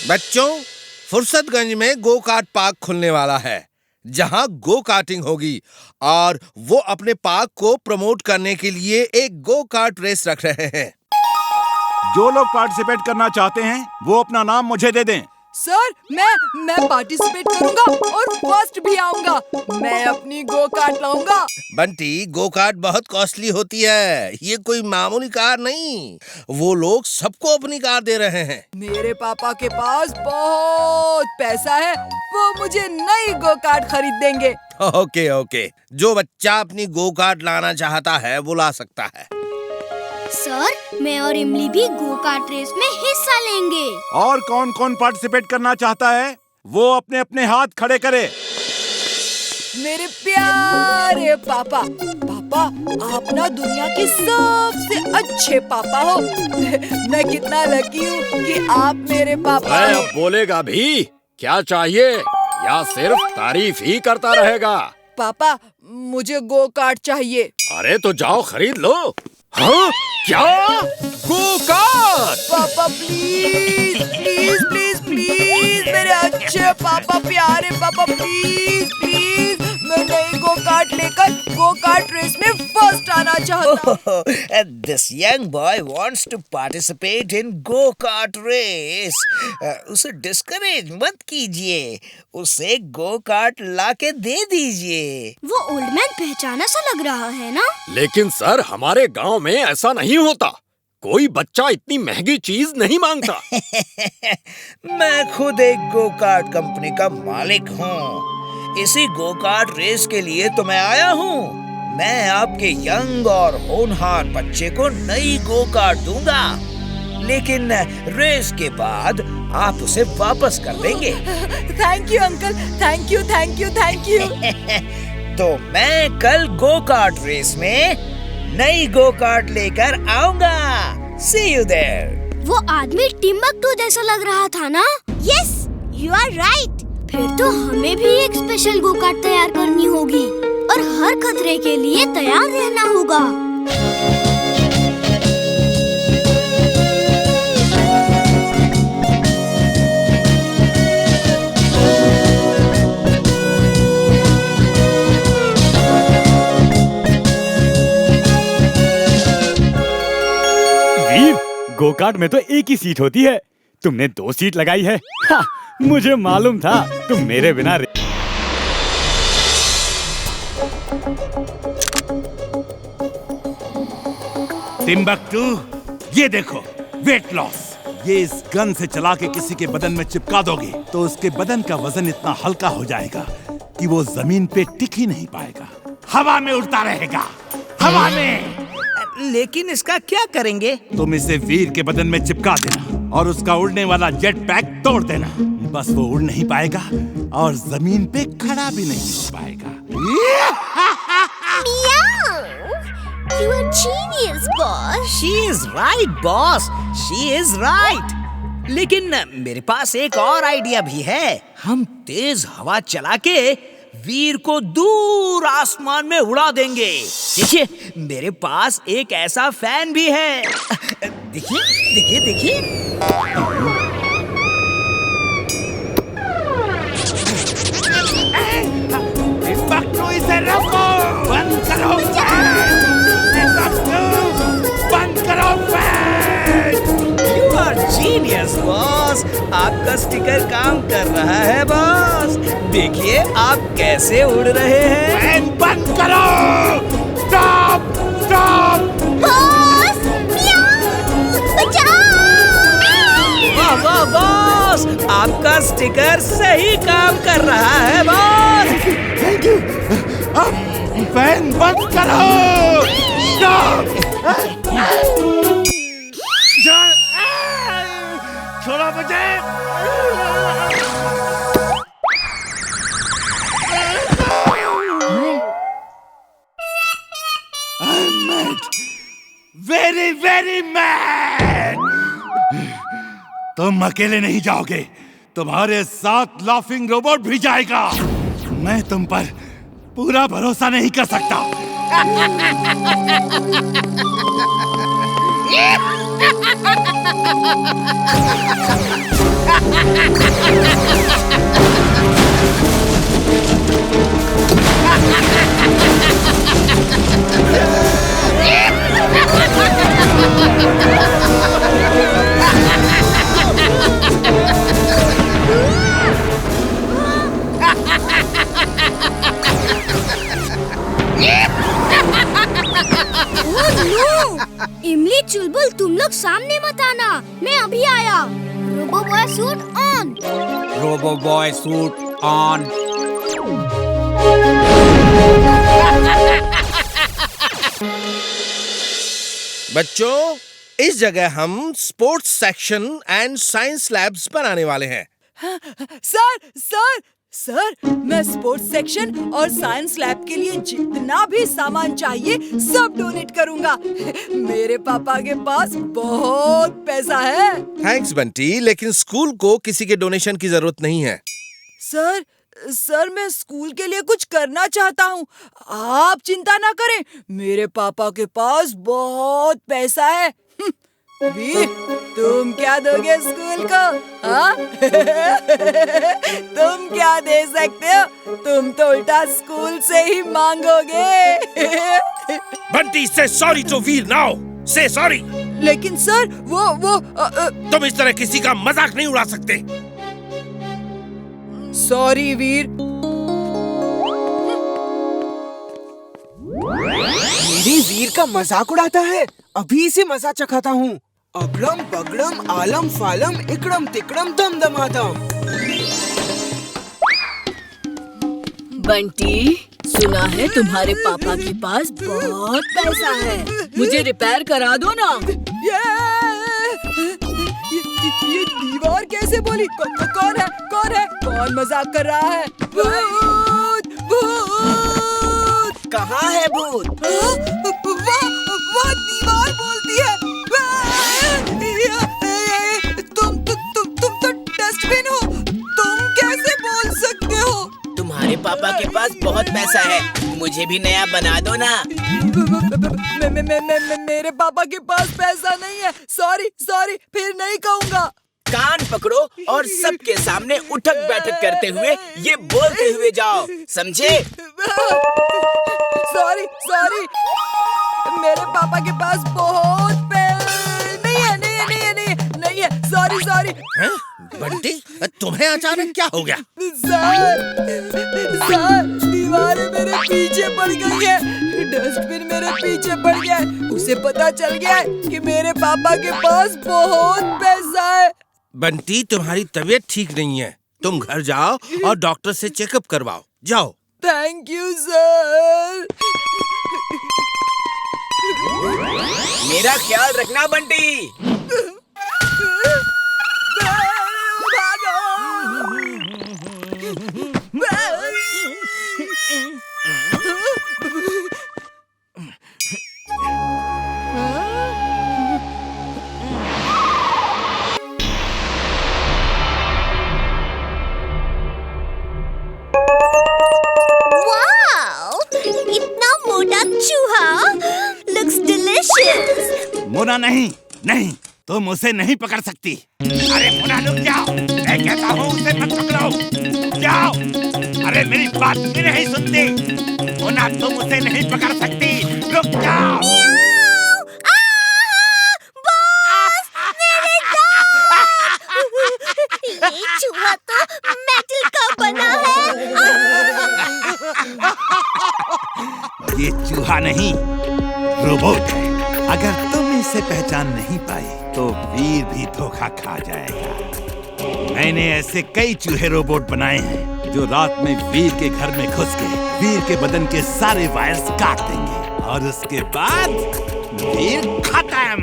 बच्चों, फुर्सतगंज में go kart park खुलने वाला है, जहां गो कार्टिंग होगी और वो अपने पार्क को प्रमोट करने के लिए एक गो कार्ट रेस रख रहे हैं। जो लोग पार्टिसिपेट करना चाहते हैं वो अपना नाम मुझे दे दें। सर, मैं पार्टिसिपेट करूंगा और फर्स्ट भी आऊंगा। मैं अपनी गो कार्ट लाऊंगा। बंटी, गो कार्ट बहुत कॉस्टली होती है, ये कोई मामूली कार नहीं। वो लोग सबको अपनी कार दे रहे हैं। मेरे पापा के पास बहुत पैसा है, वो मुझे नई गो कार्ट खरीद देंगे। ओके, जो बच्चा अपनी गो कार्ट लाना चाहता है वो ला सकता है। सर, मैं और इमली भी गो कार्ट रेस में हिस्सा लेंगे। और कौन कौन पार्टिसिपेट करना चाहता है वो अपने अपने हाथ खड़े करे। मेरे प्यारे पापा, आप ना दुनिया के सबसे अच्छे पापा हो। मैं कितना लकी हूँ कि आप मेरे पापा हो। अब बोलेगा भी? क्या चाहिए या सिर्फ तारीफ ही करता रहेगा? पापा, मुझे गो कार्ट चाहिए। अरे तो जाओ खरीद लो। हाँ? क्या? Go kart? पापा प्लीज प्लीज प्लीज प्लीज, मेरे अच्छे पापा, प्यारे पापा, प्लीज प्लीज, मैं नई गो कार्ट लेकर गो कार्ट रेस में फर्स्ट आना चाहता हूँ। This young boy wants to participate in go-kart race. उसे डिस्करेज मत कीजिए, उसे गो कार्ट लाके दे दीजिए। वो ओल्ड मैन पहचाना सा लग रहा है ना? लेकिन सर, हमारे गांव में ऐसा नहीं होता। कोई बच्चा इतनी महंगी चीज नहीं मांगता। मैं खुद एक गो कार्ट कंपनी का मालिक हूँ। इसी गो कार्ट रेस के लिए तो मैं आया हूँ। मैं आपके यंग और होनहार बच्चे को नई गो कार्ट दूंगा, लेकिन रेस के बाद आप उसे वापस कर देंगे। Thank you uncle, thank you thank you thank you. तो मैं कल गो कार्ट रेस में नई गो कार्ट लेकर आऊंगा। See you there. वो आदमी टिम्बकटू जैसा लग रहा था ना? Yes, you are right. फिर तो हमें भी एक स्पेशल गो कार्ट तैयार करनी होगी और हर खतरे के लिए तैयार रहना होगा। वीर, गो कार्ट में तो एक ही सीट होती है, तुमने 2 सीट लगाई है। हाँ, मुझे मालूम था तुम मेरे बिना टिम्बकटू, ये देखो, वेट लॉस। ये इस गन से चला के किसी के बदन में चिपका दोगे तो उसके बदन का वजन इतना हल्का हो जाएगा कि वो जमीन पे टिक ही नहीं पाएगा, हवा में उड़ता रहेगा, हवा में। लेकिन इसका क्या करेंगे? तुम इसे वीर के बदन में चिपका देना और उसका उड़ने वाला जेट पैक तोड़ देना। बस वो उड़ नहीं पाएगा और जमीन पे खड़ा भी नहीं हो पाएगा। You are genius, boss. She is right, boss. She is right. लेकिन मेरे पास एक और आइडिया भी है। हम तेज हवा चला के वीर को दूर आसमान में उड़ा देंगे। देखिए, मेरे पास एक ऐसा फैन भी है। देखिए देखिए देखिए। टिम्बकटू, इसे रोको! बंद करो! टिम्बकटू, बंद करो fan! You are genius, boss. आपका स्टिकर काम कर रहा है, बॉस। देखिए आप कैसे उड़ रहे हैं। फैन बंद करो! स्टॉप! स्टॉप! बॉस, बचाओ! वाह वाह बॉस, आपका स्टिकर सही काम कर रहा है, बॉस। Thank you. फैन बंद करो! स्टॉप! छोड़ो मुझे! I'm mad. Very, very mad. तुम अकेले नहीं जाओगे, तुम्हारे साथ लाफिंग रोबोट भी जाएगा। मैं तुम पर पूरा भरोसा नहीं कर सकता। इमली चुलबुल तुम लोग सामने मत आना, मैं अभी आया। Robo boy suit on. Robo boy suit on. बच्चों, इस जगह हम sports section and science labs बनाने वाले हैं। सर, मैं स्पोर्ट्स सेक्शन और साइंस लैब के लिए जितना भी सामान चाहिए सब डोनेट करूंगा। मेरे पापा के पास बहुत पैसा है। थैंक्स बंटी, लेकिन स्कूल को किसी के डोनेशन की जरूरत नहीं है। सर मैं स्कूल के लिए कुछ करना चाहता हूँ। आप चिंता ना करें, मेरे पापा के पास बहुत पैसा है। वीर, तुम क्या दोगे स्कूल को? हाँ? तुम क्या दे सकते हो? तुम तो उल्टा स्कूल से ही मांगोगे। बंटी, से सॉरी टू वीर नाउ, से सॉरी। लेकिन सर वो तुम इस तरह किसी का मजाक नहीं उड़ा सकते। सॉरी वीर। मेरी वीर का मजाक उड़ाता है, अभी इसे मजा चखाता हूँ। अगड़म बगड़म आलम फालम इकड़म तिकड़म दम दमादम। बंटी, सुना है तुम्हारे पापा के पास बहुत पैसा है, मुझे रिपेयर करा दो ना। ये दीवार कैसे बोली? कौन है? कौन मजाक कर रहा है? भूत! कहाँ है भूत? वो दीवार बोलती है। तुम तो डस्टबिन हो, तुम कैसे बोल सकते हो? तुम्हारे पापा के पास बहुत पैसा है, मुझे भी नया बना दो ना। मेरे पापा के पास पैसा नहीं है। सॉरी, फिर नहीं कहूँगा। कान पकड़ो और सबके सामने उठक बैठक करते हुए ये बोलते हुए जाओ, समझे? सॉरी, मेरे पापा के पास बहुत नहीं है। सॉरी। हैं? बंटी, तुम्हें अचानक क्या हो गया? सर, दीवारें मेरे पीछे पड़ गई है, डस्टबिन मेरे पीछे पड़ गया है। उसे पता चल गया है कि मेरे पापा के पास बहुत पैसा है। बंटी, तुम्हारी तबीयत ठीक नहीं है, तुम घर जाओ और डॉक्टर से चेकअप करवाओ, जाओ। Thank you sir. मेरा ख्याल रखना बंटी। इतना मोटा चूहा, looks delicious। मोना नहीं, तुम उसे नहीं पकड़ सकती। अरे मोना, रुक जाओ, मैं कहता हूँ उसे मत पकड़ो, जाओ। अरे मेरी बात क्यों नहीं सुनती? मोना, तुम उसे नहीं पकड़ सकती, रुक जाओ। ये चूहा तो मेटल का बना है। ये चूहा नहीं, रोबोट है। अगर तुम इसे पहचान नहीं पाए तो वीर भी धोखा खा जाएगा। मैंने ऐसे कई चूहे रोबोट बनाए हैं जो रात में वीर के घर में घुस के वीर के बदन के सारे वायर्स काट देंगे और उसके बाद वीर खत्म।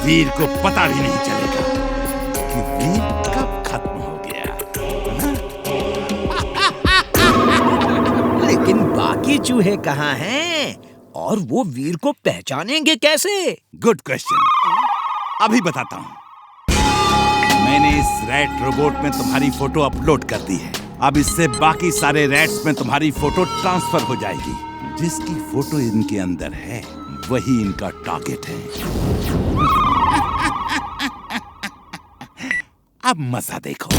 वीर को पता भी नहीं चलेगा कि वीर कब खत्म हो गया। लेकिन बाकी चूहे कहाँ हैं? और वो वीर को पहचानेंगे कैसे? गुड क्वेश्चन, अभी बताता हूँ। मैंने इस रैट रोबोट में तुम्हारी फोटो अपलोड कर दी है। अब इससे बाकी सारे रैट्स में तुम्हारी फोटो ट्रांसफर हो जाएगी। जिसकी फोटो इनके अंदर है वही इनका टारगेट है। अब मजा देखो।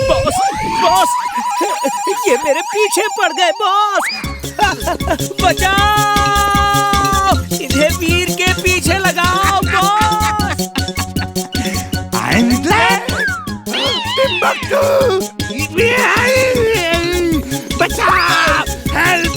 बॉस बॉस, ये मेरे पीछे पड़ गए बॉस। बचाओ, इन्हें वीर के पीछे लगाओ बॉस। I'm glad! Timbuktu! बचाओ! Help!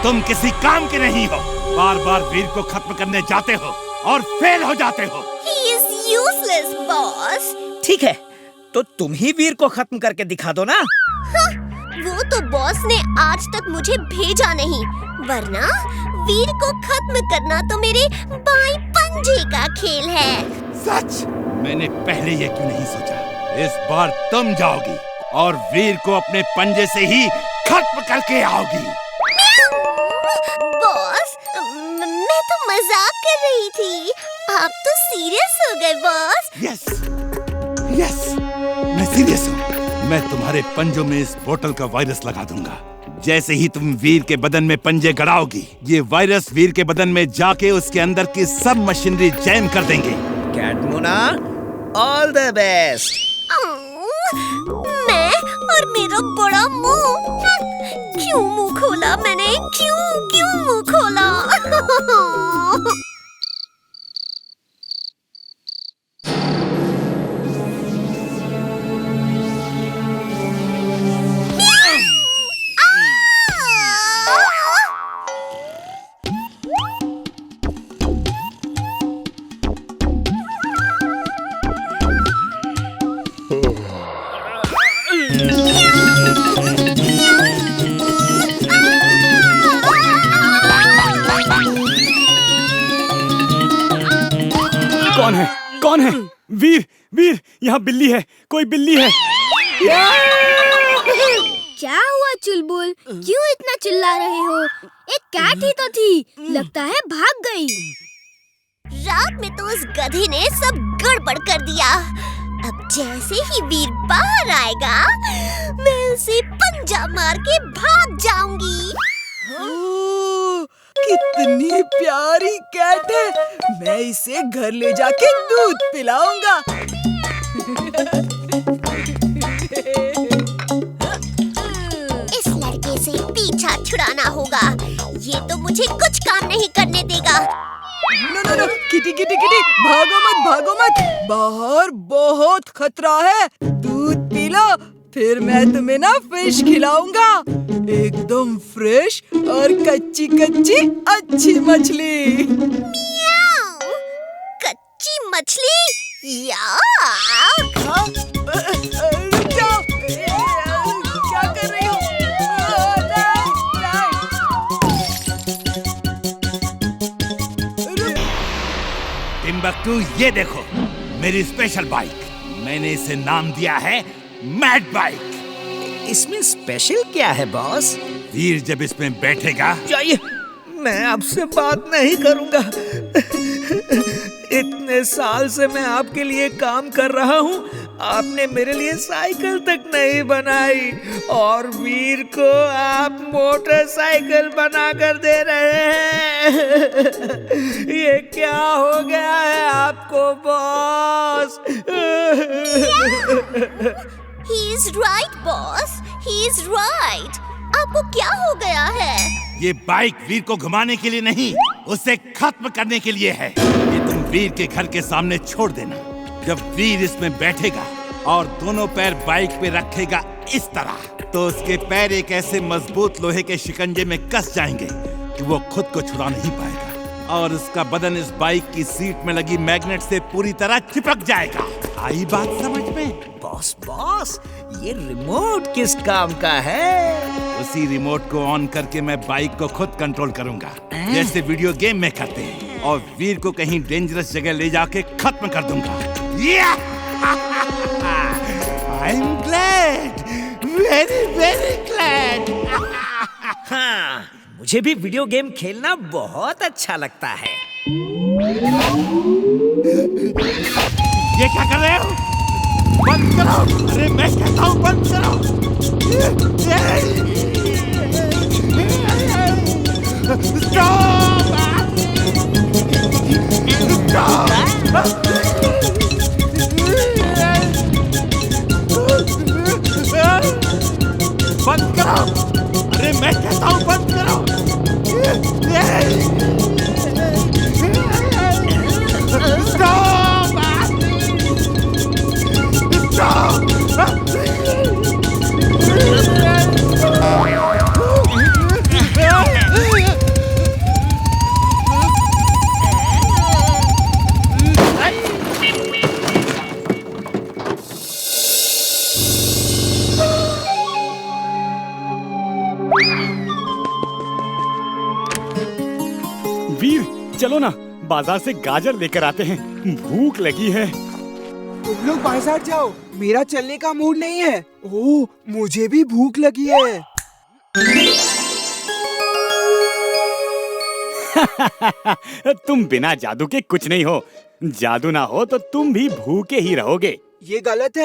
तुम किसी काम के नहीं हो। बार बार वीर को खत्म करने जाते हो और फेल हो जाते हो। He is useless, boss. ठीक है, तो तुम ही वीर को खत्म करके दिखा दो ना। हाँ, वो तो बॉस ने आज तक मुझे भेजा नहीं, वरना वीर को खत्म करना तो मेरे बाएं पंजे का खेल है। सच? मैंने पहले ये क्यों नहीं सोचा? इस बार तुम जाओगी और वीर को अपने पंजे से ही खत्म करके आओगी। बॉस, मैं तो मजाक कर रही थी, आप तो सीरियस हो गए बॉस। यस, मैं सीरियस हूँ। मैं तुम्हारे पंजों में इस बोतल का वायरस लगा दूंगा। जैसे ही तुम वीर के बदन में पंजे गड़ाओगी, ये वायरस वीर के बदन में जाके उसके अंदर की सब मशीनरी जैम कर देंगे। कैटमुना, ऑल द बेस्ट। मैं और मेरा बड़ा मुंह, क्यों मुंह खोला मैंने? क्यों मुंह खोला? कौन है? वीर, यहाँ बिल्ली है, कोई बिल्ली है। क्या हुआ चुलबुल? क्यों इतना चिल्ला रहे हो? एक कैट ही तो थी, लगता है भाग गई। रात में तो उस गधे ने सब गड़बड़ कर दिया। अब जैसे ही वीर बाहर आएगा, मैं उसे पंजा मार के भाग जाऊंगी। कितनी प्यारी कैट है, मैं इसे घर ले जाके दूध पिलाऊंगा। इस लड़के से पीछा छुड़ाना होगा, ये तो मुझे कुछ काम नहीं करने देगा। नो, किटी, भागो मत, बाहर बहुत खतरा है। दूध पी लो, फिर मैं तुम्हें ना फिश खिलाऊंगा, एकदम फ्रेश और कच्ची अच्छी मछली। मियाऊ, कच्ची मछली? रुक जाओ, क्या कर रही हो? टिम्बक्टू, ये देखो मेरी स्पेशल बाइक। मैंने इसे नाम दिया है मैड बाइक। इसमें स्पेशल क्या है बॉस? वीर जब इसमें बैठेगा, जाइए, मैं आपसे बात नहीं करूंगा। इतने साल से मैं आपके लिए काम कर रहा हूँ, आपने मेरे लिए साइकिल तक नहीं बनाई, और वीर को आप मोटरसाइकिल बना कर दे रहे हैं। ये क्या हो गया है आपको boss? He is right, boss. He is right. आपको क्या हो गया है? ये बाइक वीर को घुमाने के लिए नहीं, उसे खत्म करने के लिए है। ये तुम वीर के घर के सामने छोड़ देना। जब वीर इसमें बैठेगा और दोनों पैर बाइक पे रखेगा इस तरह, तो उसके पैर एक ऐसे मजबूत लोहे के शिकंजे में कस जाएंगे कि वो खुद को छुड़ा नहीं पाएगा और उसका बदन इस बाइक की सीट में लगी मैग्नेट से पूरी तरह चिपक जाएगा। आई बात समझ में? बॉस बॉस, ये रिमोट किस काम का है? उसी रिमोट को ऑन करके मैं बाइक को खुद कंट्रोल करूंगा, जैसे वीडियो गेम में करते हैं, और वीर को कहीं डेंजरस जगह ले जाके खत्म कर दूंगा। I'm glad, very glad. हाँ, मुझे भी वीडियो गेम खेलना बहुत अच्छा लगता है। ये क्या कर रहे हो? बंद करो! अरे मैं कहता हूँ बंद करो! बंद करो! अरे मैं कहता हूँ बंद करो! वीर, चलो ना, बाजार से गाजर लेकर आते हैं, भूख लगी है। तुम लोग बाजार जाओ, मेरा चलने का मूड नहीं है। ओह, मुझे भी भूख लगी है। तुम बिना जादू के कुछ नहीं हो। जादू ना हो तो तुम भी भूखे ही रहोगे। ये गलत है।